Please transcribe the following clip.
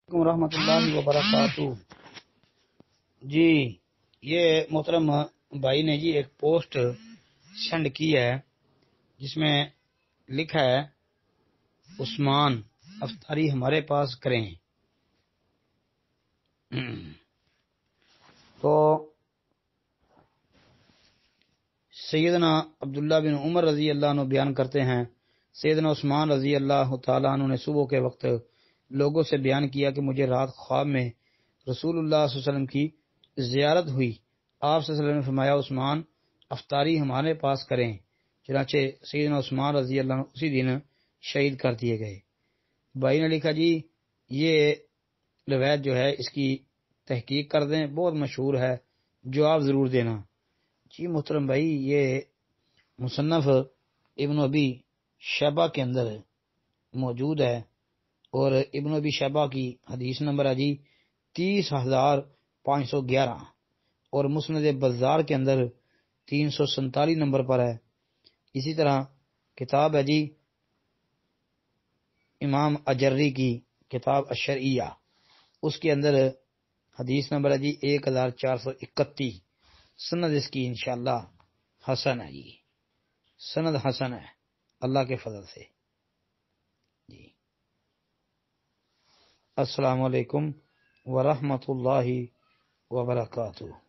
ورحمۃ اللہ وبرکاتہ۔ جی یہ محترم بھائی نے جی ایک پوسٹ سینڈ کی ہے جس میں لکھا ہے عثمان افطاری ہمارے پاس کریں۔ تو سیدنا عبداللہ بن عمر رضی اللہ عنہ بیان کرتے ہیں سیدنا عثمان رضی اللہ تعالیٰ عنہ نے صبح کے وقت لوگوں سے بیان کیا کہ مجھے رات خواب میں رسول اللہ صلی اللہ علیہ وسلم کی زیارت ہوئی۔ آپ صلی اللہ علیہ وسلم نے فرمایا عثمان افطاری ہمارے پاس کریں۔ چنانچہ سیدنا عثمان رضی اللہ عنہ اسی دن شہید کر دیے گئے۔ بھائی نے لکھا جی یہ روایت جو ہے اس کی تحقیق کر دیں، بہت مشہور ہے، جواب ضرور دینا۔ جی محترم بھائی یہ مصنف ابن ابی شیبہ کے اندر موجود ہے اور ابن ابی شیبہ کی حدیث نمبر ہے جی 30,511 اور مسند بزار کے اندر 347 نمبر پر ہے۔ اسی طرح کتاب ہے جی امام اجری کی کتاب الشرعیہ، اس کے اندر حدیث نمبر ہے جی 1431۔ سند اس کی انشاءاللہ حسن ہے جی، سند حسن ہے اللہ کے فضل سے جی۔ السلام علیکم ورحمۃ اللہ وبرکاتہ۔